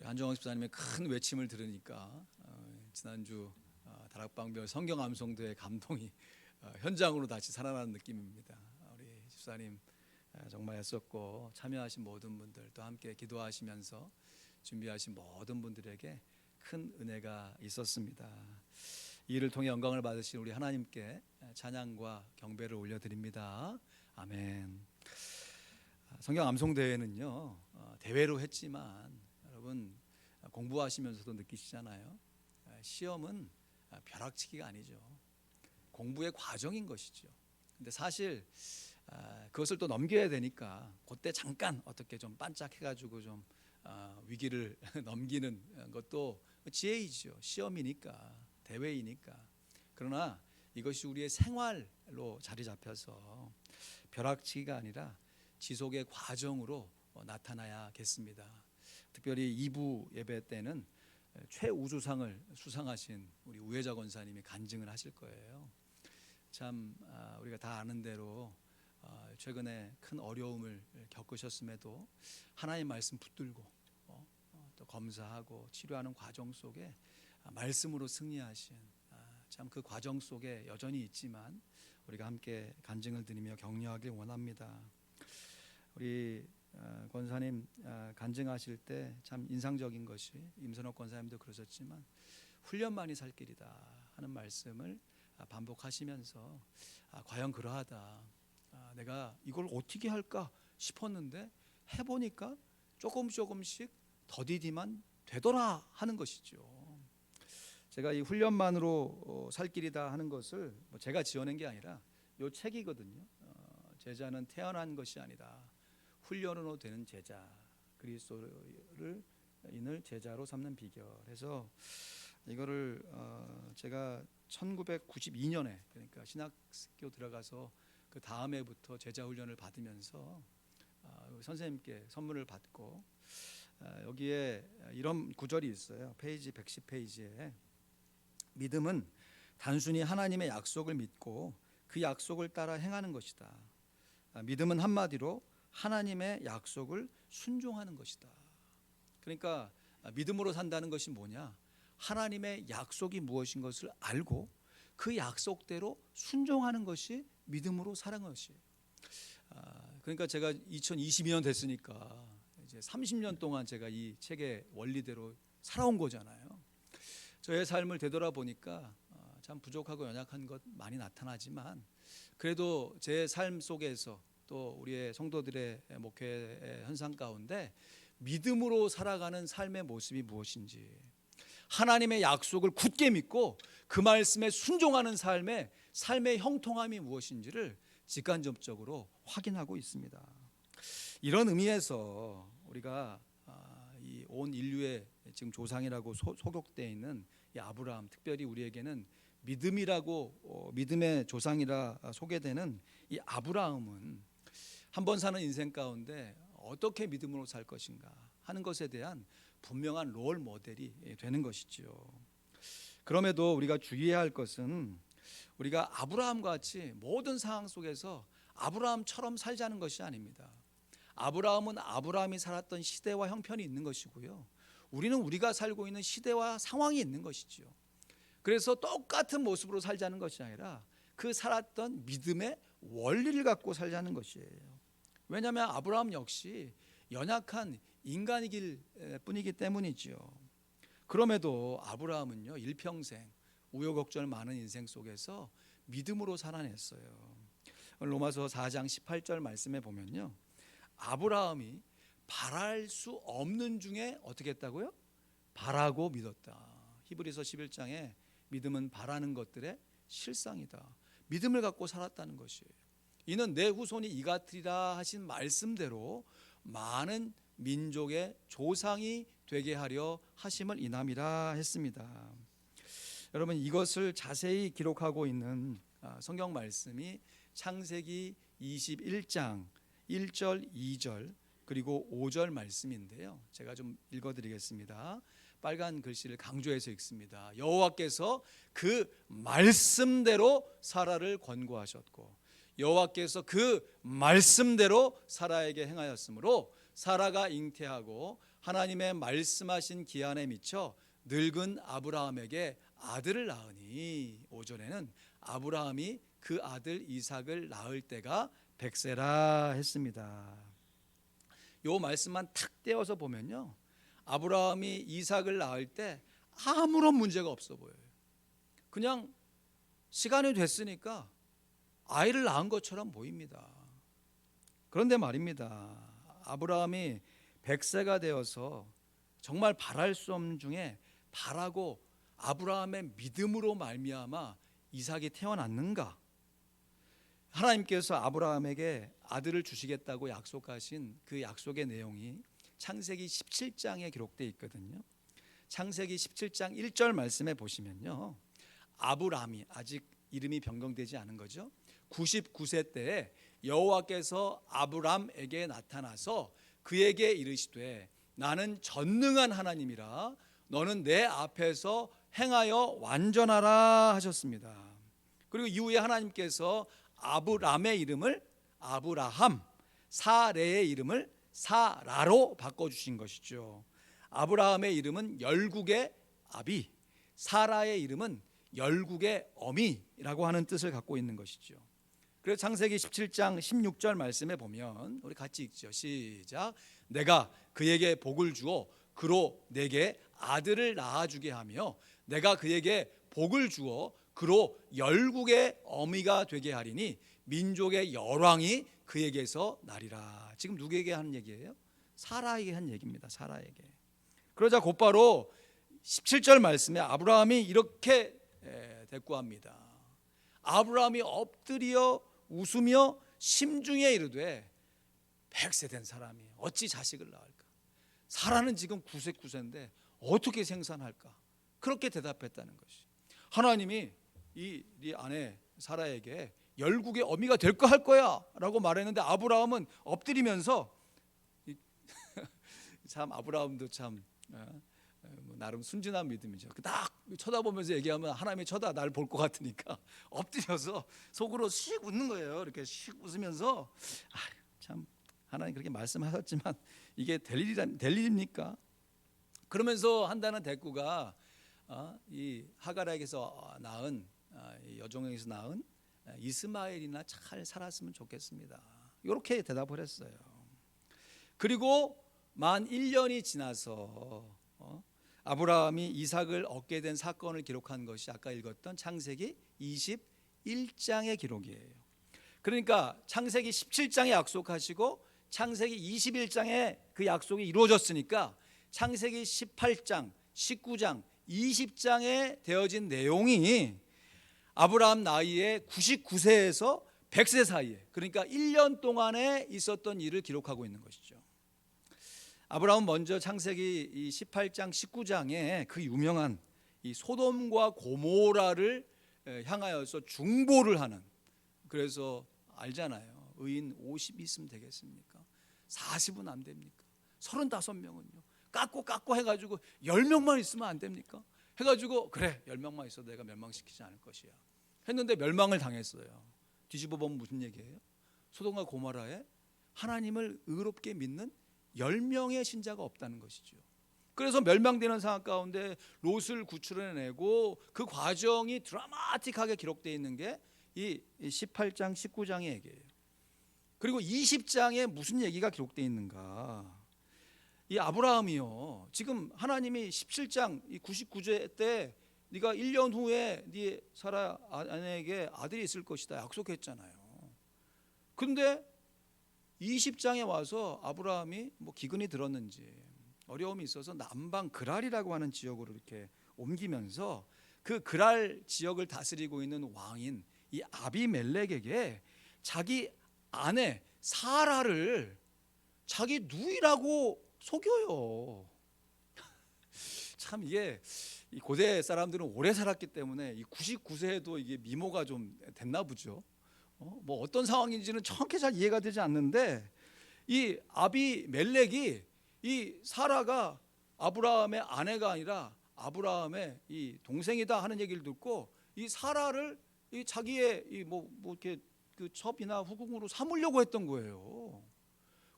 한정원 집사님의 큰 외침을 들으니까 지난주 다락방별 성경 암송도의 감동이 현장으로 다시 살아나는 느낌입니다. 우리 집사님 정말 애썼고 참여하신 모든 분들 또 함께 기도하시면서 준비하신 모든 분들에게 큰 은혜가 있었습니다. 이 일을 통해 영광을 받으신 우리 하나님께 찬양과 경배를 올려드립니다. 아멘. 성경 암송대회는요 대회로 했지만 여러분 공부하시면서도 느끼시잖아요. 시험은 벼락치기가 아니죠. 공부의 과정인 것이죠. 근데 사실 그것을 또 넘겨야 되니까 그때 잠깐 어떻게 좀 반짝해가지고 좀 위기를 넘기는 것도 지혜이죠. 시험이니까, 대회이니까. 그러나 이것이 우리의 생활로 자리 잡혀서 벼락치기가 아니라 지속의 과정으로 나타나야겠습니다. 특별히 2부 예배 때는 최우수상을 수상하신 우리 우혜자 권사님이 간증을 하실 거예요. 참 우리가 다 아는 대로 최근에 큰 어려움을 겪으셨음에도 하나님 말씀 붙들고 또 검사하고 치료하는 과정 속에 말씀으로 승리하신 참 그 과정 속에 여전히 있지만 우리가 함께 간증을 드리며 격려하길 원합니다. 우리 권사님 간증하실 때 참 인상적인 것이 임선옥 권사님도 그러셨지만 훈련만이 살 길이다 하는 말씀을 반복하시면서 과연 그러하다. 내가 이걸 어떻게 할까 싶었는데 해보니까 조금씩 더디디만 되더라 하는 것이죠. 제가 이 훈련만으로 살 길이다 하는 것을 제가 지어낸 게 아니라 이 책이거든요. 제자는 태어난 것이 아니다. 훈련으로 되는 제자, 그리스도를 인을 제자로 삼는 비결 해서 이거를 제가 1992년에 그러니까 신학교 들어가서 그 다음 해부터 제자 훈련을 받으면서 선생님께 선물을 받고 여기에 이런 구절이 있어요. 페이지 110페이지에 믿음은 단순히 하나님의 약속을 믿고 그 약속을 따라 행하는 것이다. 믿음은 한마디로 하나님의 약속을 순종하는 것이다. 그러니까 믿음으로 산다는 것이 뭐냐? 하나님의 약속이 무엇인 것을 알고 그 약속대로 순종하는 것이 믿음으로 살아가는 것이에요. 그러니까 제가 2022년 됐으니까 이제 30년 동안 제가 이 책의 원리대로 살아온 거잖아요. 저의 삶을 되돌아보니까 참 부족하고 연약한 것 많이 나타나지만 그래도 제 삶 속에서 또 우리의 성도들의 목회의 현상 가운데 믿음으로 살아가는 삶의 모습이 무엇인지, 하나님의 약속을 굳게 믿고 그 말씀에 순종하는 삶의 형통함이 무엇인지를 직간접적으로 확인하고 있습니다. 이런 의미에서 우리가 이 온 인류의 지금 조상이라고 소속되어 있는 이 아브라함, 특별히 우리에게는 믿음이라고 믿음의 조상이라 소개되는 이 아브라함은 한 번 사는 인생 가운데 어떻게 믿음으로 살 것인가 하는 것에 대한 분명한 롤 모델이 되는 것이죠. 그럼에도 우리가 주의해야 할 것은 우리가 아브라함과 같이 모든 상황 속에서 아브라함처럼 살자는 것이 아닙니다. 아브라함은 아브라함이 살았던 시대와 형편이 있는 것이고요. 우리는 우리가 살고 있는 시대와 상황이 있는 것이죠. 그래서 똑같은 모습으로 살자는 것이 아니라 그 살았던 믿음의 원리를 갖고 살자는 것이에요. 왜냐하면 아브라함 역시 연약한 인간이길 뿐이기 때문이죠. 그럼에도 아브라함은요 일평생 우여곡절 많은 인생 속에서 믿음으로 살아냈어요. 로마서 4장 18절 말씀에 보면요, 아브라함이 바랄 수 없는 중에 어떻게 했다고요? 바라고 믿었다. 히브리서 11장에 믿음은 바라는 것들의 실상이다. 믿음을 갖고 살았다는 것이에요. 이는 내 후손이 이 같으리라 하신 말씀대로 많은 민족의 조상이 되게 하려 하심을 인함이라 했습니다. 여러분, 이것을 자세히 기록하고 있는 성경 말씀이 창세기 21장 1절, 2절 그리고 5절 말씀인데요. 제가 좀 읽어드리겠습니다. 빨간 글씨를 강조해서 읽습니다. 여호와께서 그 말씀대로 사라를 권고하셨고 여호와께서 그 말씀대로 사라에게 행하였으므로 사라가 잉태하고 하나님의 말씀하신 기한에 미쳐 늙은 아브라함에게 아들을 낳으니 5절에는 아브라함이 그 아들 이삭을 낳을 때가 100세라 했습니다. 요 말씀만 탁 떼어서 보면요, 아브라함이 이삭을 낳을 때 아무런 문제가 없어 보여요. 그냥 시간이 됐으니까 아이를 낳은 것처럼 보입니다. 그런데 말입니다, 아브라함이 100세가 되어서 정말 바랄 수 없는 중에 바라고 아브라함의 믿음으로 말미암아 이삭이 태어났는가? 하나님께서 아브라함에게 아들을 주시겠다고 약속하신 그 약속의 내용이 창세기 17장에 기록되어 있거든요. 창세기 17장 1절 말씀에 보시면요, 아브라함이 아직 이름이 변경되지 않은 거죠. 99세 때에 여호와께서 아브람에게 나타나서 그에게 이르시되 나는 전능한 하나님이라 너는 내 앞에서 행하여 완전하라 하셨습니다. 그리고 이후에 하나님께서 아브람의 이름을 아브라함, 사레의 이름을 사라로 바꿔주신 것이죠. 아브라함의 이름은 열국의 아비, 사라의 이름은 열국의 어미라고 하는 뜻을 갖고 있는 것이죠. 그래서 창세기 17장 16절 말씀에 보면 우리 같이 읽죠. 시작. 내가 그에게 복을 주어 그로 내게 아들을 낳아주게 하며 내가 그에게 복을 주어 그로 열국의 어미가 되게 하리니 민족의 열왕이 그에게서 나리라. 지금 누구에게 하는 얘기예요? 사라에게 한 얘기입니다. 사라에게. 그러자 곧바로 17절 말씀에 아브라함이 이렇게 대꾸합니다. 아브라함이 엎드려 웃으며 심중에 이르되 100세 된 사람이 어찌 자식을 낳을까? 사라는 지금 99세인데 어떻게 생산할까? 그렇게 대답했다는 것이. 하나님이 이 아내 사라에게 열국의 어미가 될까 할 거야 라고 말했는데 아브라함은 엎드리면서 참 아브라함도 참 나름 순진한 믿음이죠. 딱 쳐다보면서 얘기하면 하나님이 날 볼 것 같으니까 엎드려서 속으로 씩 웃는 거예요. 이렇게 씩 웃으면서 참 하나님 그렇게 말씀하셨지만 이게 될 일입니까? 그러면서 한다는 대꾸가 이 하갈에게서 낳은 여종에게서 낳은 이스마엘이나 잘 살았으면 좋겠습니다. 이렇게 대답을 했어요. 그리고 만 1년이 지나서 아브라함이 이삭을 얻게 된 사건을 기록한 것이 아까 읽었던 창세기 21장의 기록이에요. 그러니까 창세기 17장에 약속하시고 창세기 21장에 그 약속이 이루어졌으니까 창세기 18장, 19장, 20장에 되어진 내용이 아브라함 나이에 99세에서 100세 사이에, 그러니까 1년 동안에 있었던 일을 기록하고 있는 것이죠. 아브라함은 먼저 창세기 18장 19장에 그 유명한 이 소돔과 고모라를 향하여서 중보를 하는, 그래서 알잖아요. 의인 50이 있으면 되겠습니까? 40은 안 됩니까? 35명은요. 깎고 해가지고 10명만 있으면 안 됩니까? 해가지고 그래 10명만 있어도 내가 멸망시키지 않을 것이야 했는데 멸망을 당했어요. 뒤집어 보면 무슨 얘기예요? 소돔과 고모라에 하나님을 의롭게 믿는 10명의 신자가 없다는 것이죠. 그래서 멸망되는 상황 가운데 롯을 구출해내고 그 과정이 드라마틱하게 기록되어 있는 게 이 18장 19장의 얘기예요. 그리고 20장에 무슨 얘기가 기록되어 있는가? 이 아브라함이요, 지금 하나님이 17장 99제 때 네가 1년 후에 네 사라 아내에게 아들이 있을 것이다 약속했잖아요. 그런데 20장에 와서 아브라함이 뭐 기근이 들었는지 어려움이 있어서 남방 그랄이라고 하는 지역으로 이렇게 옮기면서 그 그랄 지역을 다스리고 있는 왕인 이 아비멜렉에게 자기 아내 사라를 자기 누이라고 속여요. 참 이게 이 고대 사람들은 오래 살았기 때문에 이 99세에도 이게 미모가 좀 됐나 보죠. 뭐 어떤 상황인지는 정확히 잘 이해가 되지 않는데 이 아비멜렉이 이 사라가 아브라함의 아내가 아니라 아브라함의 이 동생이다 하는 얘기를 듣고 이 사라를 이 자기의 이 뭐 이렇게 그 첩이나 후궁으로 삼으려고 했던 거예요.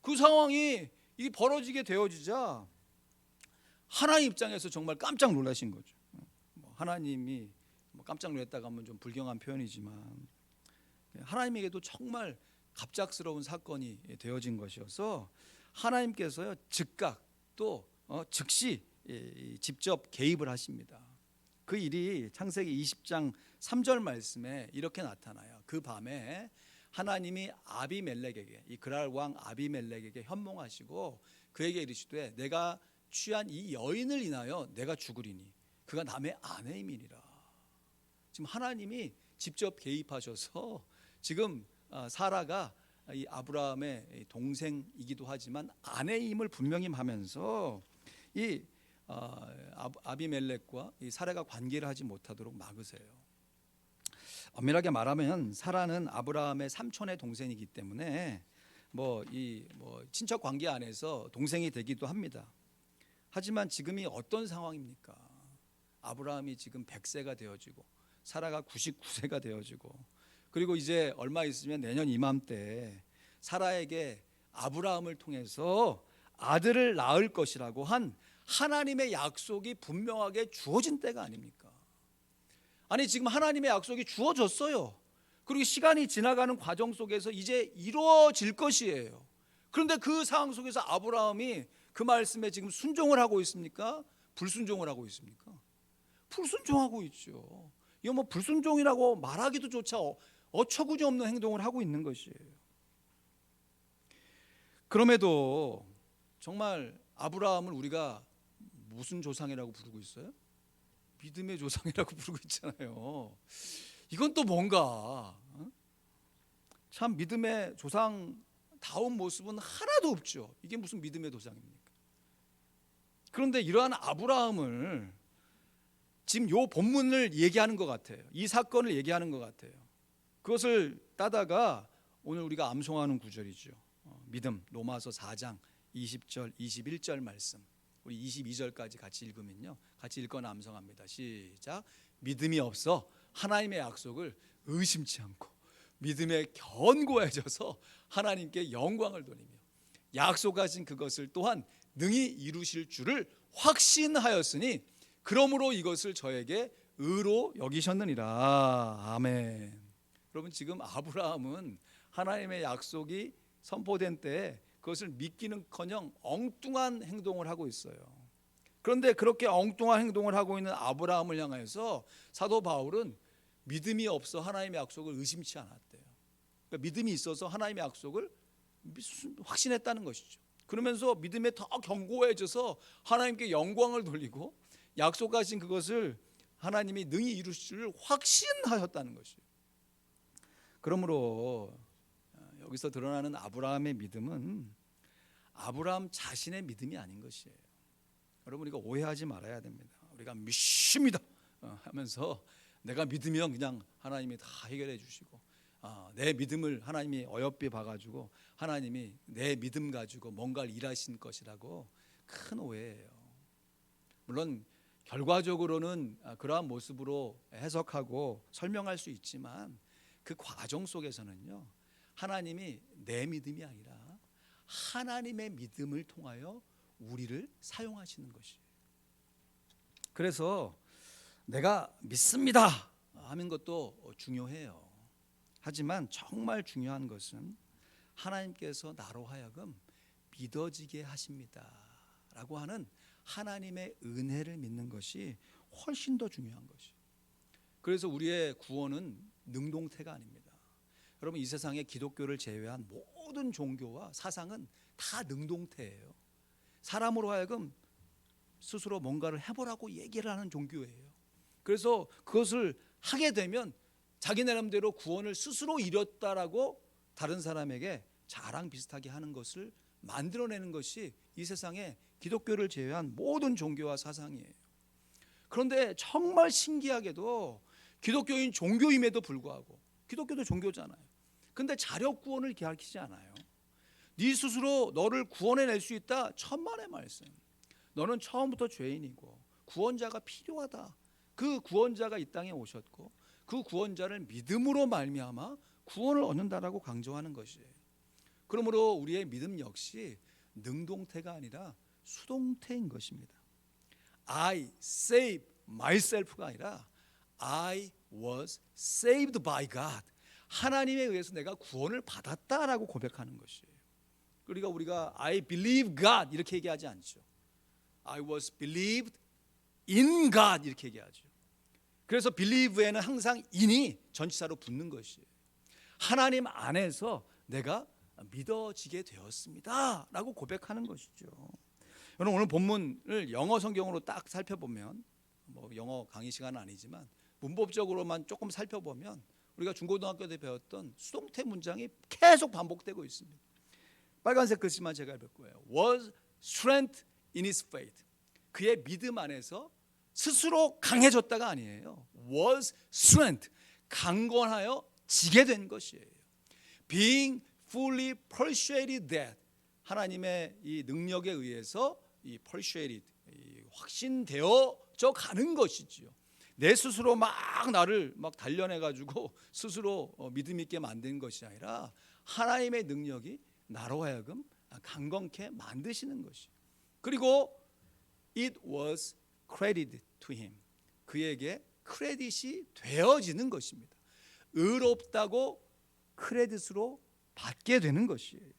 그 상황이 이 벌어지게 되어지자 하나님 입장에서 정말 깜짝 놀라신 거죠. 하나님이 깜짝 놀랐다고 하면 좀 불경한 표현이지만 하나님에게도 정말 갑작스러운 사건이 되어진 것이어서 하나님께서요 즉각 또 즉시 직접 개입을 하십니다. 그 일이 창세기 20장 3절 말씀에 이렇게 나타나요. 그 밤에 하나님이 아비멜렉에게, 이 그랄 왕 아비멜렉에게 현몽하시고 그에게 이르시되 내가 취한 이 여인을 인하여 내가 죽으리니 그가 남의 아내임이니라. 지금 하나님이 직접 개입하셔서 지금 사라가 이 아브라함의 동생이기도 하지만 아내임을 분명히 하면서 이 아비멜렉과 이 사라가 관계를 하지 못하도록 막으세요. 엄밀하게 말하면 사라는 아브라함의 삼촌의 동생이기 때문에 친척 관계 안에서 동생이 되기도 합니다. 하지만 지금이 어떤 상황입니까? 아브라함이 지금 100세가 되어지고 사라가 99세가 되어지고 그리고 이제 얼마 있으면 내년 이맘때 사라에게 아브라함을 통해서 아들을 낳을 것이라고 한 하나님의 약속이 분명하게 주어진 때가 아닙니까? 아니 지금 하나님의 약속이 주어졌어요. 그리고 시간이 지나가는 과정 속에서 이제 이루어질 것이에요. 그런데 그 상황 속에서 아브라함이 그 말씀에 지금 순종을 하고 있습니까? 불순종을 하고 있습니까? 불순종하고 있죠. 이거 불순종이라고 말하기도 조차 어처구니 없는 행동을 하고 있는 것이에요. 그럼에도 정말 아브라함을 우리가 무슨 조상이라고 부르고 있어요? 믿음의 조상이라고 부르고 있잖아요. 이건 또 뭔가 참 믿음의 조상다운 모습은 하나도 없죠. 이게 무슨 믿음의 조상입니까? 그런데 이러한 아브라함을 지금 요 본문을 얘기하는 것 같아요. 이 사건을 얘기하는 것 같아요. 그것을 따다가 오늘 우리가 암송하는 구절이죠. 믿음, 로마서 4장 20절 21절 말씀, 우리 22절까지 같이 읽으면요, 같이 읽거나 암송합니다. 시작. 믿음이 없어 하나님의 약속을 의심치 않고 믿음에 견고해져서 하나님께 영광을 돌리며 약속하신 그것을 또한 능히 이루실 줄을 확신하였으니 그러므로 이것을 저에게 의로 여기셨느니라. 아멘. 여러분 지금 아브라함은 하나님의 약속이 선포된 때에 그것을 믿기는커녕 엉뚱한 행동을 하고 있어요. 그런데 그렇게 엉뚱한 행동을 하고 있는 아브라함을 향해서 사도 바울은 믿음이 없어 하나님의 약속을 의심치 않았대요. 그러니까 믿음이 있어서 하나님의 약속을 확신했다는 것이죠. 그러면서 믿음에 더 견고해져서 하나님께 영광을 돌리고 약속하신 그것을 하나님이 능히 이루실 줄 확신하였다는 것이에요. 그러므로 여기서 드러나는 아브라함의 믿음은 아브라함 자신의 믿음이 아닌 것이에요. 여러분 이거 오해하지 말아야 됩니다. 우리가 믿습니다 하면서 내가 믿으면 그냥 하나님이 다 해결해 주시고 내 믿음을 하나님이 어여삐 봐가지고 하나님이 내 믿음 가지고 뭔가를 일하신 것이라고 큰 오해예요. 물론 결과적으로는 그러한 모습으로 해석하고 설명할 수 있지만 그 과정 속에서는요, 하나님이 내 믿음이 아니라 하나님의 믿음을 통하여 우리를 사용하시는 것이에요. 그래서 내가 믿습니다 하는 것도 중요해요. 하지만 정말 중요한 것은 하나님께서 나로 하여금 믿어지게 하십니다 라고 하는 하나님의 은혜를 믿는 것이 훨씬 더 중요한 것이에요. 그래서 우리의 구원은 능동태가 아닙니다. 여러분 이 세상에 기독교를 제외한 모든 종교와 사상은 다 능동태예요. 사람으로 하여금 스스로 뭔가를 해보라고 얘기를 하는 종교예요. 그래서 그것을 하게 되면 자기 나름대로 구원을 스스로 이뤘다라고 다른 사람에게 자랑 비슷하게 하는 것을 만들어내는 것이 이 세상에 기독교를 제외한 모든 종교와 사상이에요. 그런데 정말 신기하게도 기독교인 종교임에도 불구하고, 기독교도 종교잖아요. 근데 자력 구원을 가르치지 않아요. 네 스스로 너를 구원해낼 수 있다, 천만의 말씀. 너는 처음부터 죄인이고 구원자가 필요하다. 그 구원자가 이 땅에 오셨고 그 구원자를 믿음으로 말미암아 구원을 얻는다라고 강조하는 것이에요. 그러므로 우리의 믿음 역시 능동태가 아니라 수동태인 것입니다. I save myself가 아니라 I was saved by God. 하나님에 의해서 내가 구원을 받았다라고 고백하는 것이에요. 그러니까 우리가 I believe God 이렇게 얘기하지 않죠. I was believed in God 이렇게 얘기하죠. 그래서 believe에는 항상 in이 전치사로 붙는 것이에요. 하나님 안에서 내가 믿어지게 되었습니다 라고 고백하는 것이죠. 여러분, 오늘 본문을 영어 성경으로 딱 살펴보면, 뭐 영어 강의 시간은 아니지만 문법적으로만 조금 살펴보면 우리가 중고등학교 때 배웠던 수동태 문장이 계속 반복되고 있습니다. 빨간색 글씨만 제가 읽을 거예요. Was strength in his faith. 그의 믿음 안에서 스스로 강해졌다가 아니에요. Was strength. 강건하여 지게 된 것이에요. Being fully persuaded that. 하나님의 이 능력에 의해서 이 persuaded, 확신되어져 가는 것이지요. 내 스스로 막 나를 막 단련해 가지고 스스로 믿음 있게 만든 것이 아니라 하나님의 능력이 나로 하여금 강건케 만드시는 것이. 그리고 it was credited to him. 그에게 크레딧이 되어지는 것입니다. 의롭다고 크레딧으로 받게 되는 것이에요.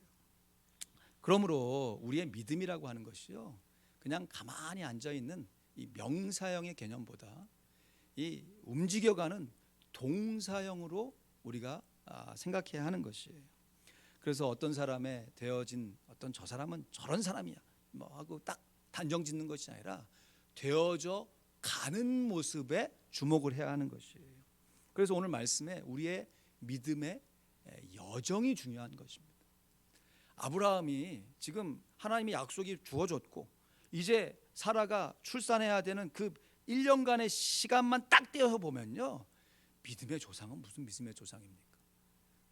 그러므로 우리의 믿음이라고 하는 것이요, 그냥 가만히 앉아 있는 이 명사형의 개념보다 이 움직여가는 동사형으로 우리가 생각해야 하는 것이에요. 그래서 어떤 사람의 되어진 어떤 저 사람은 저런 사람이야 뭐 하고 딱 단정 짓는 것이 아니라 되어져 가는 모습에 주목을 해야 하는 것이에요. 그래서 오늘 말씀에 우리의 믿음의 여정이 중요한 것입니다. 아브라함이 지금 하나님의 약속이 주어졌고 이제 사라가 출산해야 되는 그 1년간의 시간만 딱 떼어서 보면요, 믿음의 조상은 무슨 믿음의 조상입니까?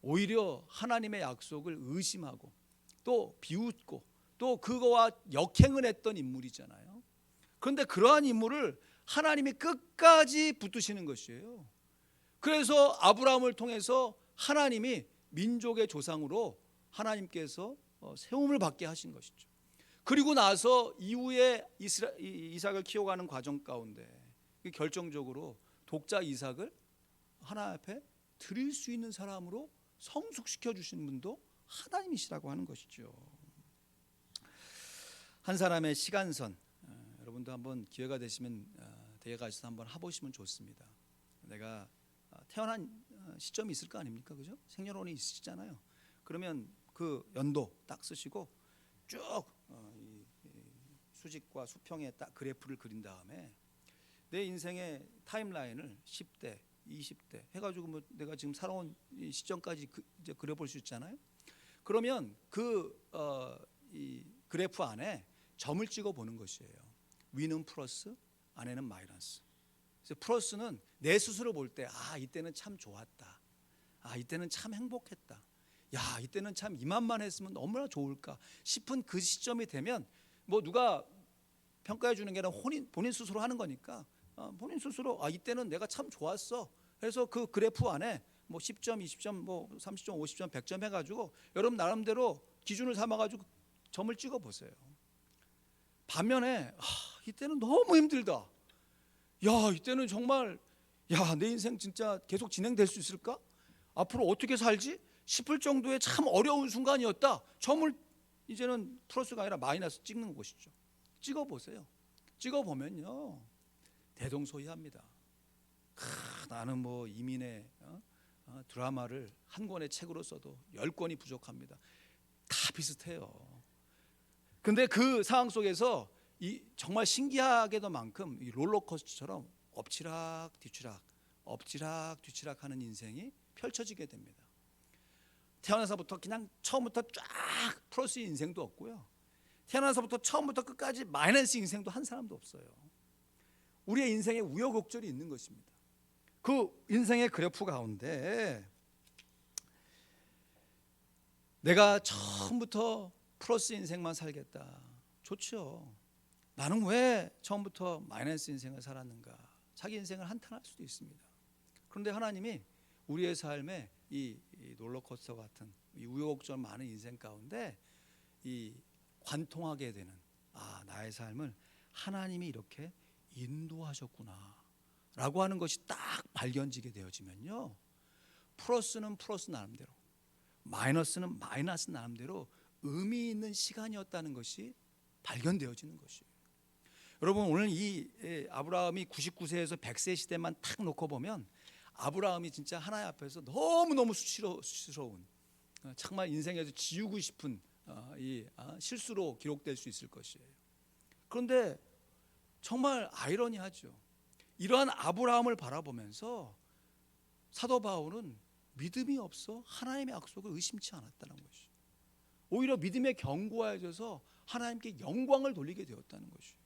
오히려 하나님의 약속을 의심하고 또 비웃고 또 그거와 역행을 했던 인물이잖아요. 그런데 그러한 인물을 하나님이 끝까지 붙드시는 것이에요. 그래서 아브라함을 통해서 하나님이 민족의 조상으로 하나님께서 세움을 받게 하신 것이죠. 그리고 나서 이후에 이삭을 키워가는 과정 가운데 결정적으로 독자 이삭을 하나님 앞에 드릴 수 있는 사람으로 성숙시켜 주신 분도 하나님이시라고 하는 것이죠. 한 사람의 시간선, 여러분도 한번 기회가 되시면 대개 가셔서 한번 해보시면 좋습니다. 내가 태어난 시점이 있을 거 아닙니까, 그죠? 생년월일이 있으시잖아요. 그러면 그 연도 딱 쓰시고 쭉 수직과 수평에 딱 그래프를 그린 다음에 내 인생의 타임라인을 10대, 20대 해가지고 뭐 내가 지금 살아온 시점까지 이제 그려볼 수 있잖아요. 그러면 이 그래프 안에 점을 찍어 보는 것이에요. 위는 플러스, 안에는 마이너스. 그래서 플러스는 내 스스로 볼 때 이때는 참 좋았다. 이때는 참 행복했다. 야, 이때는 참 이만만 했으면 얼마나 좋을까 싶은 그 시점이 되면 뭐 누가 평가해 주는 게 아니라 본인 스스로 하는 거니까 본인 스스로 이때는 내가 참 좋았어. 그래서 그 그래프 안에 뭐 10점, 20점, 뭐 30점, 50점, 100점 해가지고 여러분 나름대로 기준을 삼아가지고 점을 찍어 보세요. 반면에 이때는 너무 힘들다. 야, 이때는 정말 내 인생 진짜 계속 진행될 수 있을까? 앞으로 어떻게 살지? 싶을 정도의 참 어려운 순간이었다. 점을 이제는 플러스가 아니라 마이너스 찍는 것이죠. 찍어보세요. 찍어보면요, 대동소이합니다. 나는 뭐 이민의 드라마를 한 권의 책으로 써도 10권이 부족합니다. 다 비슷해요. 근데 그 상황 속에서 정말 신기하게도만큼 이 롤러코스터처럼 엎치락 뒤치락 엎치락 뒤치락 하는 인생이 펼쳐지게 됩니다. 태어나서부터 그냥 처음부터 쫙 플러스 인생도 없고요, 태어나서부터 처음부터 끝까지 마이너스 인생도 한 사람도 없어요. 우리의 인생에 우여곡절이 있는 것입니다. 그 인생의 그래프 가운데 내가 처음부터 플러스 인생만 살겠다. 좋죠. 나는 왜 처음부터 마이너스 인생을 살았는가? 자기 인생을 한탄할 수도 있습니다. 그런데 하나님이 우리의 삶에 이 롤러코스터 같은 이 우여곡절 많은 인생 가운데 이 관통하게 되는 나의 삶을 하나님이 이렇게 인도하셨구나 라고 하는 것이 딱 발견지게 되어지면요, 플러스는 플러스 나름대로, 마이너스는 마이너스 나름대로 의미 있는 시간이었다는 것이 발견되어지는 것이에요. 여러분, 오늘 이 아브라함이 99세에서 100세 시대만 탁 놓고 보면 아브라함이 진짜 하나님 앞에서 너무너무 수치스러운, 정말 인생에서 지우고 싶은 이 실수로 기록될 수 있을 것이에요. 그런데 정말 아이러니하죠. 이러한 아브라함을 바라보면서 사도 바울은 믿음이 없어 하나님의 약속을 의심치 않았다는 것이죠. 오히려 믿음에 견고해져서 하나님께 영광을 돌리게 되었다는 것이에요.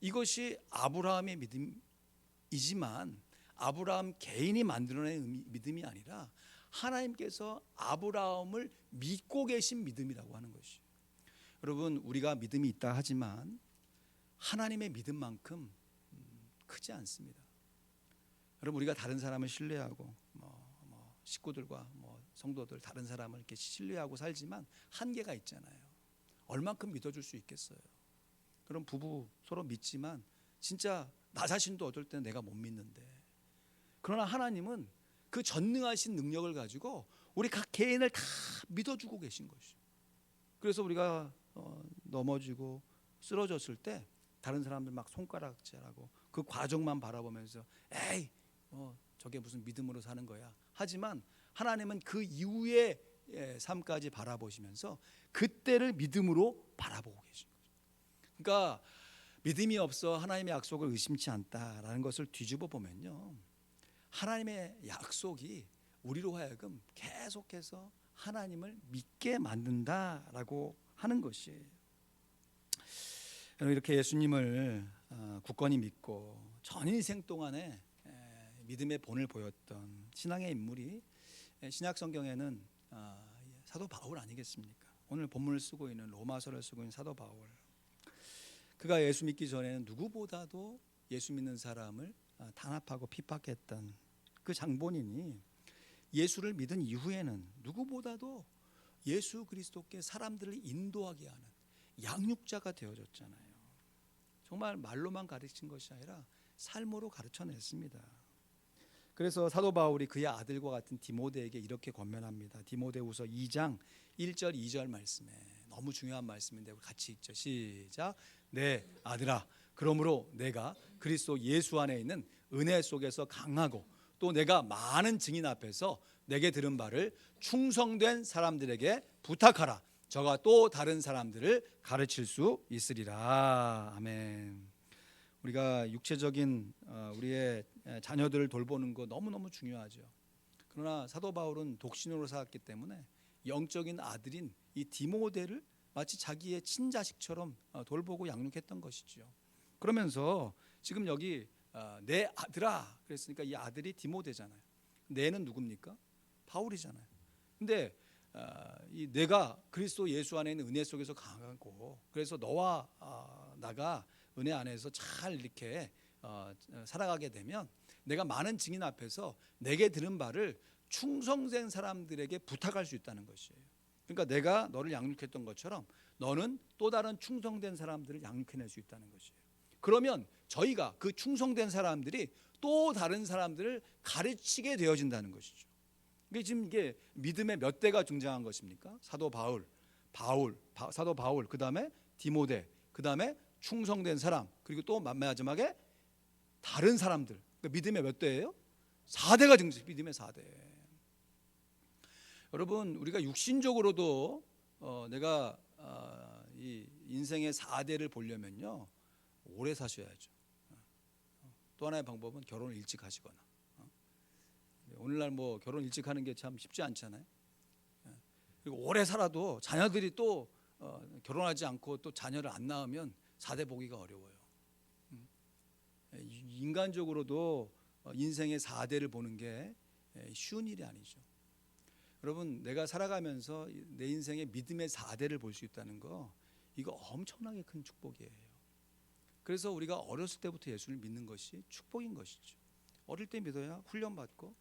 이것이 아브라함의 믿음이지만 아브라함 개인이 만들어낸 믿음이 아니라 하나님께서 아브라함을 믿고 계신 믿음이라고 하는 것이에요. 여러분, 우리가 믿음이 있다 하지만 하나님의 믿음만큼 크지 않습니다. 여러분, 우리가 다른 사람을 신뢰하고 식구들과 성도들 다른 사람을 이렇게 신뢰하고 살지만 한계가 있잖아요. 얼만큼 믿어줄 수 있겠어요? 그럼 부부 서로 믿지만 진짜 나 자신도 어떨 때는 내가 못 믿는데, 그러나 하나님은 그 전능하신 능력을 가지고 우리 각 개인을 다 믿어주고 계신 것이죠. 그래서 우리가 넘어지고 쓰러졌을 때 다른 사람들 막 손가락질하고 그 과정만 바라보면서 에이 저게 무슨 믿음으로 사는 거야 하지만 하나님은 그 이후의 삶까지 바라보시면서 그때를 믿음으로 바라보고 계신 거죠. 그러니까 믿음이 없어 하나님의 약속을 의심치 않다라는 것을 뒤집어 보면요, 하나님의 약속이 우리로 하여금 계속해서 하나님을 믿게 만든다라고 하는 것이에요. 이렇게 예수님을 굳건히 믿고 전 인생 동안에 믿음의 본을 보였던 신앙의 인물이 신약 성경에는 사도 바울 아니겠습니까? 오늘 본문을 쓰고 있는 로마서를 쓰고 있는 사도 바울. 그가 예수 믿기 전에는 누구보다도 예수 믿는 사람을 탄압하고 핍박했던 그 장본인이 예수를 믿은 이후에는 누구보다도 예수 그리스도께 사람들을 인도하게 하는 양육자가 되어졌잖아요. 정말 말로만 가르친 것이 아니라 삶으로 가르쳐냈습니다. 그래서 사도 바울이 그의 아들과 같은 디모데에게 이렇게 권면합니다. 디모데후서 2장 1절 2절 말씀에 너무 중요한 말씀인데 우리 같이 읽죠. 시작. 내 아들아, 그러므로 내가 그리스도 예수 안에 있는 은혜 속에서 강하고 또 내가 많은 증인 앞에서 내게 들은 바를 충성된 사람들에게 부탁하라. 저가 또 다른 사람들을 가르칠 수 있으리라. 아멘. 우리가 육체적인 우리의 자녀들을 돌보는 거 너무너무 중요하죠. 그러나 사도 바울은 독신으로 살았기 때문에 영적인 아들인 이 디모데를 마치 자기의 친자식처럼 돌보고 양육했던 것이죠. 그러면서 지금 여기 내 아들아 그랬으니까 이 아들이 디모데잖아요. 내는 누굽니까? 바울이잖아요. 근데 이 내가 그리스도 예수 안에 있는 은혜 속에서 강하고 그래서 너와 나가 은혜 안에서 잘 이렇게 살아가게 되면 내가 많은 증인 앞에서 내게 들은 바를 충성된 사람들에게 부탁할 수 있다는 것이에요. 그러니까 내가 너를 양육했던 것처럼 너는 또 다른 충성된 사람들을 양육해낼 수 있다는 것이에요. 그러면 저희가 그 충성된 사람들이 또 다른 사람들을 가르치게 되어진다는 것이죠. 이게 지금 이게 믿음의 몇 대가 등장한 것입니까? 사도 바울, 사도 바울, 그 다음에 디모데, 그 다음에 충성된 사람, 그리고 또 마지막에 다른 사람들. 그러니까 믿음의 몇 대예요? 4대가 등장. 믿음의 4대. 여러분, 우리가 육신적으로도 내가 이 인생의 4대를 보려면요 오래 사셔야죠. 또 하나의 방법은 결혼을 일찍 하시거나. 오늘날 뭐 결혼 일찍 하는 게 참 쉽지 않잖아요. 그리고 오래 살아도 자녀들이 또 결혼하지 않고 또 자녀를 안 낳으면 4대 보기가 어려워요. 인간적으로도 인생의 4대를 보는 게 쉬운 일이 아니죠. 여러분, 내가 살아가면서 내 인생의 믿음의 4대를 볼 수 있다는 거, 이거 엄청나게 큰 축복이에요. 그래서 우리가 어렸을 때부터 예수를 믿는 것이 축복인 것이죠. 어릴 때 믿어야 훈련받고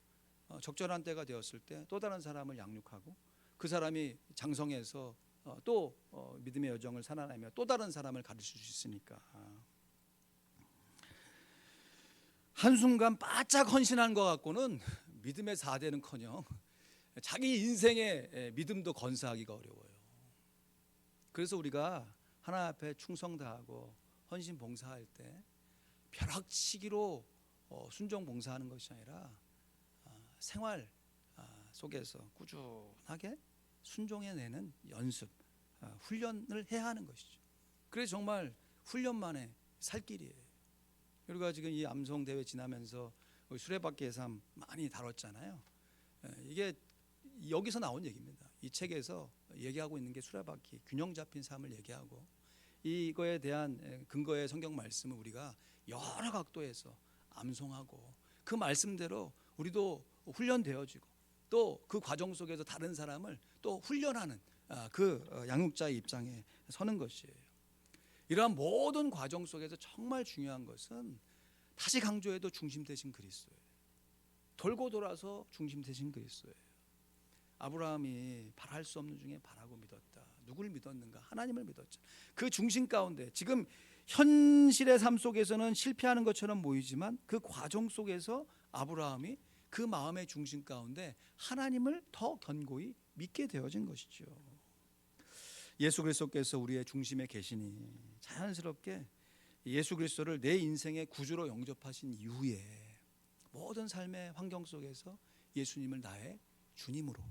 적절한 때가 되었을 때 또 다른 사람을 양육하고 그 사람이 장성해서 또 믿음의 여정을 살아내며 또 다른 사람을 가르칠 수 있으니까. 한순간 바짝 헌신한 것 갖고는 믿음의 4대는커녕 자기 인생의 믿음도 건사하기가 어려워요. 그래서 우리가 하나님 앞에 충성 다하고 헌신 봉사할 때 벼락치기로 순종 봉사하는 것이 아니라 생활 속에서 꾸준하게 순종해내는 연습, 훈련을 해야 하는 것이죠. 그래서 정말 훈련만의 살 길이에요. 우리가 지금 이 암송 대회 지나면서 수레바퀴의 삶 많이 다뤘잖아요. 이게 여기서 나온 얘기입니다. 이 책에서 얘기하고 있는 게 수레바퀴 균형 잡힌 삶을 얘기하고, 이거에 대한 근거의 성경 말씀을 우리가 여러 각도에서 암송하고 그 말씀대로 우리도 훈련되어지고 또 그 과정 속에서 다른 사람을 또 훈련하는 그 양육자의 입장에 서는 것이에요. 이러한 모든 과정 속에서 정말 중요한 것은, 다시 강조해도 중심 되신 그리스도예요. 돌고 돌아서 중심 되신 그리스도예요. 아브라함이 바랄 수 없는 중에 바라고 믿었다. 누구를 믿었는가? 하나님을 믿었죠. 그 중심 가운데 지금 현실의 삶 속에서는 실패하는 것처럼 보이지만 그 과정 속에서 아브라함이 그 마음의 중심 가운데 하나님을 더 견고히 믿게 되어진 것이죠. 예수 그리스도께서 우리의 중심에 계시니 자연스럽게 예수 그리스도를 내 인생의 구주로 영접하신 이후에 모든 삶의 환경 속에서 예수님을 나의 주님으로,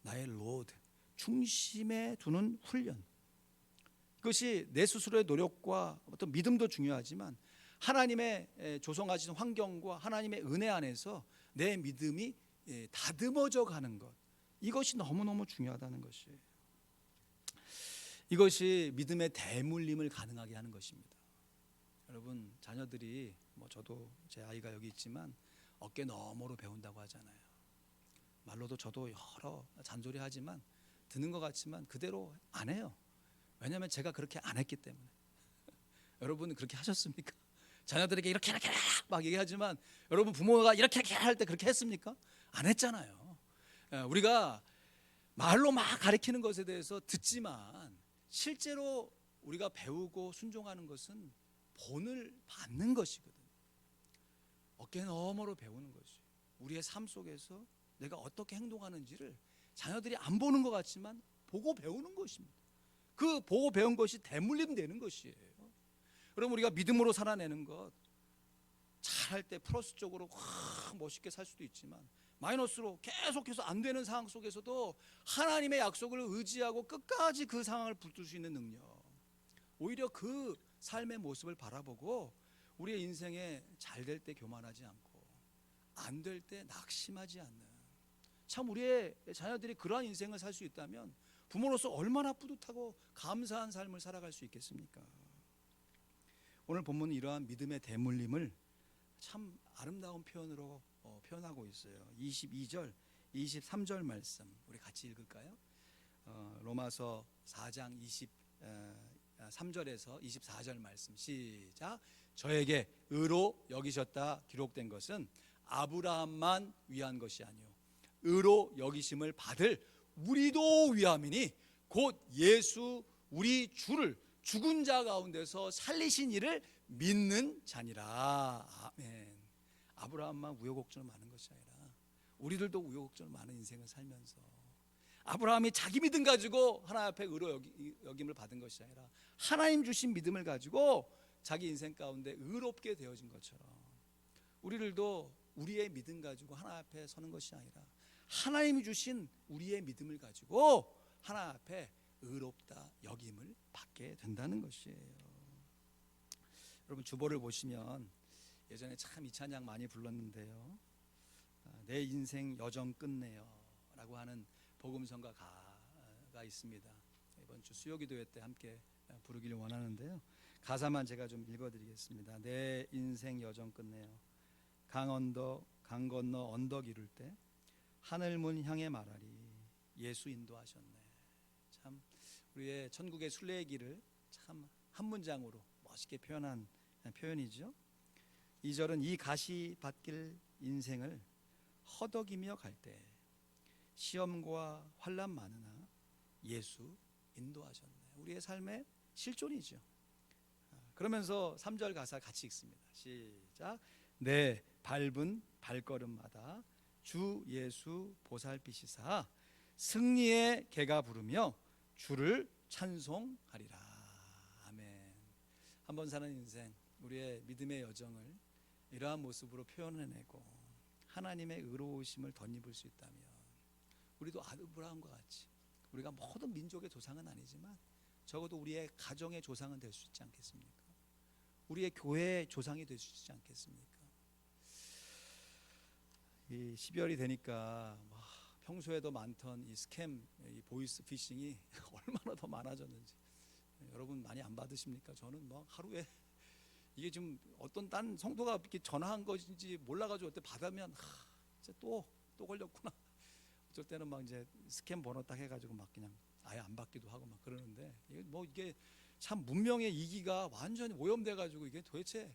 나의 로드, 중심에 두는 훈련, 그것이 내 스스로의 노력과 어떤 믿음도 중요하지만 하나님의 조성하신 환경과 하나님의 은혜 안에서 내 믿음이 다듬어져 가는 것, 이것이 너무너무 중요하다는 것이에요. 이것이 믿음의 대물림을 가능하게 하는 것입니다. 여러분, 자녀들이 저도 제 아이가 여기 있지만 어깨 너머로 배운다고 하잖아요. 말로도 저도 여러 잔소리하지만 듣는 것 같지만 그대로 안 해요. 왜냐하면 제가 그렇게 안 했기 때문에. 여러분은 그렇게 하셨습니까? 자녀들에게 이렇게 막 얘기하지만 여러분 부모가 이렇게 할 때 그렇게 했습니까? 안 했잖아요. 우리가 말로 막 가르치는 것에 대해서 듣지만 실제로 우리가 배우고 순종하는 것은 본을 받는 것이거든요. 어깨 너머로 배우는 것이, 우리의 삶 속에서 내가 어떻게 행동하는지를 자녀들이 안 보는 것 같지만 보고 배우는 것입니다. 그 보고 배운 것이 대물림 되는 것이에요. 그럼 우리가 믿음으로 살아내는 것, 잘할 때 플러스 쪽으로 멋있게 살 수도 있지만 마이너스로 계속해서 안 되는 상황 속에서도 하나님의 약속을 의지하고 끝까지 그 상황을 붙들 수 있는 능력, 오히려 그 삶의 모습을 바라보고 우리의 인생에 잘 될 때 교만하지 않고 안 될 때 낙심하지 않는, 참 우리의 자녀들이 그러한 인생을 살 수 있다면 부모로서 얼마나 뿌듯하고 감사한 삶을 살아갈 수 있겠습니까? 오늘 본문은 이러한 믿음의 대물림을 참 아름다운 표현으로 표현하고 있어요. 22절, 23절 말씀 우리 같이 읽을까요? 로마서 4장 23절에서 24절 말씀 시작. 저에게 의로 여기셨다 기록된 것은 아브라함만 위한 것이 아니요 의로 여기심을 받을 우리도 위함이니 곧 예수 우리 주를 죽은 자 가운데서 살리신 이를 믿는 자니라. 아멘. 아브라함만 우여곡절 많은 것이 아니라 우리들도 우여곡절 많은 인생을 살면서 아브라함이 자기 믿음 가지고 하나님 앞에 의로 여김을 받은 것이 아니라 하나님 주신 믿음을 가지고 자기 인생 가운데 의롭게 되어진 것처럼 우리들도 우리의 믿음 가지고 하나님 앞에 서는 것이 아니라 하나님이 주신 우리의 믿음을 가지고 하나님 앞에 의롭다 여김을 받게 된다는 것이에요. 여러분, 주보를 보시면 예전에 참 이 찬양 많이 불렀는데요. 내 인생 여정 끝내요 라고 하는 복음성가 가가 있습니다. 이번 주 수요기도회 때 함께 부르기를 원하는데요. 가사만 제가 좀 읽어드리겠습니다. 내 인생 여정 끝내요. 강 건너 언덕 이룰 때 하늘문 향해 말하리 예수 인도하셨네. 참 우리의 천국의 순례의 길을 참 한 문장으로 멋있게 표현한 표현이죠. 2절은 이 가시밭길 인생을 허덕이며 갈 때 시험과 환난 많으나 예수 인도하셨네. 우리의 삶의 실존이죠. 그러면서 3절 가사 같이 읽습니다. 시작. 내 밟은 발걸음마다 주 예수 보살피시사 승리의 개가 부르며 주를 찬송하리라. 아멘. 한번 사는 인생, 우리의 믿음의 여정을 이러한 모습으로 표현해내고 하나님의 의로우심을 덧입을 수 있다면 우리도 아브라함과 같이 우리가 모든 민족의 조상은 아니지만 적어도 우리의 가정의 조상은 될 수 있지 않겠습니까? 우리의 교회의 조상이 될 수 있지 않겠습니까? 이 12월이 되니까 평소에도 많던 이 스캠, 이 보이스 피싱이 얼마나 더 많아졌는지 여러분 많이 안 받으십니까? 저는 하루에 이게 지금 어떤 딴 성도가 이렇게 전화한 것인지 몰라가지고 어때 받으면 이제 또 걸렸구나. 어쩔 때는 이제 스캠 번호 딱 해가지고 그냥 아예 안 받기도 하고 그러는데 이게 참 문명의 이기가 완전히 오염돼가지고 이게 도대체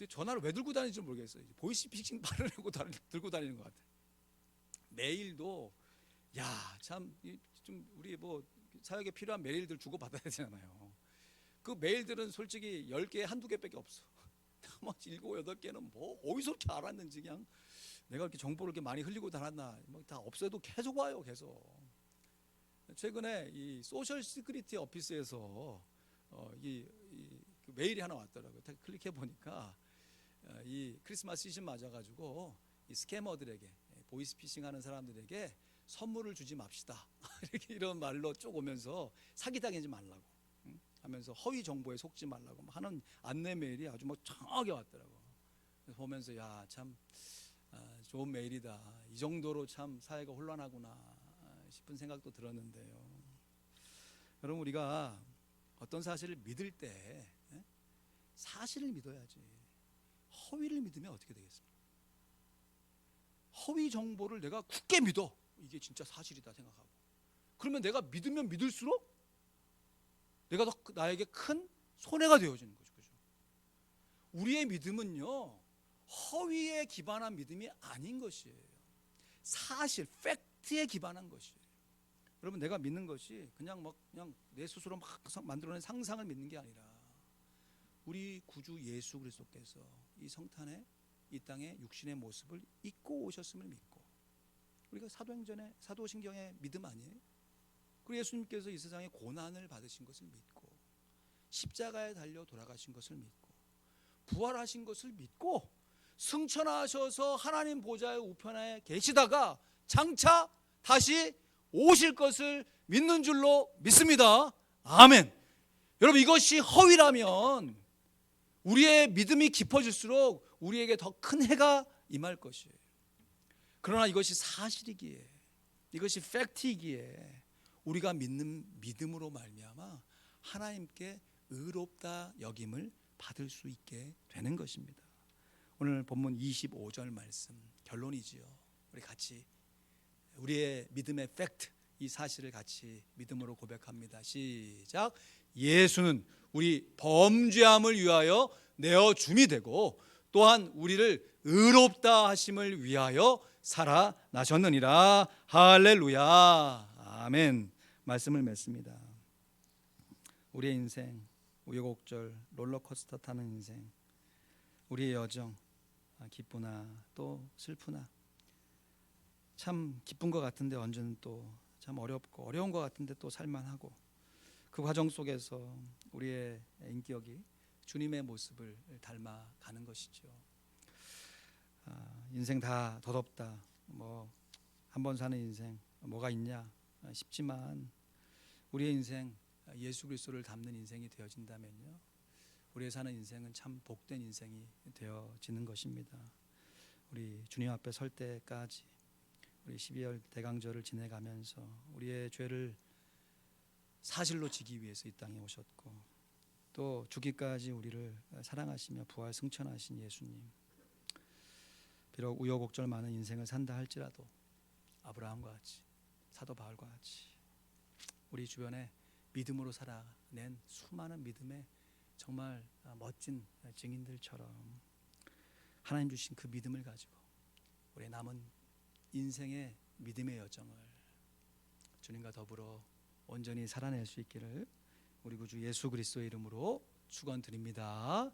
전화를 왜 들고 다니는지 모르겠어요. 보이스 피싱 받으려고 들고 다니는 것 같아요. 메일도 참 좀 우리 사역에 필요한 메일들 주고 받아야 되잖아요. 그 메일들은 솔직히 10개 한두 개밖에 없어. 나머지 7, 8개는 어디서 이렇게 알았는지 그냥 내가 이렇게 정보를 이렇게 많이 흘리고 다녔나 다 없어도 계속 와요. 계속. 최근에 이 소셜 시큐리티 오피스에서 그 메일이 하나 왔더라고요. 클릭해 보니까 이 크리스마스 시즌 맞아가지고 이 스캐머들에게 보이스 피싱하는 사람들에게 선물을 주지 맙시다. 이런 말로 쭉 오면서 사기당하지 말라고 하면서 허위 정보에 속지 말라고 하는 안내 메일이 아주 정확하게 왔더라고. 그래서 보면서 참 좋은 메일이다. 이 정도로 참 사회가 혼란하구나 싶은 생각도 들었는데요. 여러분, 우리가 어떤 사실을 믿을 때 사실을 믿어야지 허위를 믿으면 어떻게 되겠습니까? 허위 정보를 내가 굳게 믿어. 이게 진짜 사실이다 생각하고 그러면 내가 믿으면 믿을수록 내가 더 나에게 큰 손해가 되어지는 거죠. 그죠? 우리의 믿음은요 허위에 기반한 믿음이 아닌 것이에요. 사실, 팩트에 기반한 것이에요. 여러분, 내가 믿는 것이 그냥 내 스스로 만들어낸 상상을 믿는 게 아니라 우리 구주 예수 그리스도께서 이 성탄에 이 땅에 육신의 모습을 입고 오셨음을 믿고, 우리가 사도신경의 믿음 아니에요? 그리고 예수님께서 이 세상에 고난을 받으신 것을 믿고 십자가에 달려 돌아가신 것을 믿고 부활하신 것을 믿고 승천하셔서 하나님 보좌의 우편에 계시다가 장차 다시 오실 것을 믿는 줄로 믿습니다. 아멘. 여러분, 이것이 허위라면 우리의 믿음이 깊어질수록 우리에게 더 큰 해가 임할 것이에요. 그러나 이것이 사실이기에, 이것이 팩트이기에 우리가 믿는 믿음으로 말미암아 하나님께 의롭다 여김을 받을 수 있게 되는 것입니다. 오늘 본문 25절 말씀 결론이지요. 우리 같이 우리의 믿음의 팩트, 이 사실을 같이 믿음으로 고백합니다. 시작. 예수는 우리 범죄함을 위하여 내어 줌이 되고 또한 우리를 의롭다 하심을 위하여 살아나셨느니라. 할렐루야. 아멘. 말씀을 맺습니다. 우리의 인생 우여곡절 롤러코스터 타는 인생, 우리의 여정 기쁘나 또 슬프나, 참 기쁜 것 같은데 언제는 또 참 어렵고 어려운 것 같은데 또 살만하고, 그 과정 속에서 우리의 인격이 주님의 모습을 닮아가는 것이죠. 인생 다 더덥다, 한 번 사는 인생 뭐가 있냐 싶지만 우리의 인생 예수 그리스도를 닮는 인생이 되어진다면요, 우리의 사는 인생은 참 복된 인생이 되어지는 것입니다. 우리 주님 앞에 설 때까지 우리 12월 대강절을 지내가면서 우리의 죄를 사실로 지기 위해서 이 땅에 오셨고 또 죽기까지 우리를 사랑하시며 부활 승천하신 예수님, 비록 우여곡절 많은 인생을 산다 할지라도 아브라함과 같이, 사도 바울과 같이 우리 주변에 믿음으로 살아낸 수많은 믿음의 정말 멋진 증인들처럼 하나님 주신 그 믿음을 가지고 우리 남은 인생의 믿음의 여정을 주님과 더불어 온전히 살아낼 수 있기를 우리 구주 예수 그리스도의 이름으로 축원드립니다.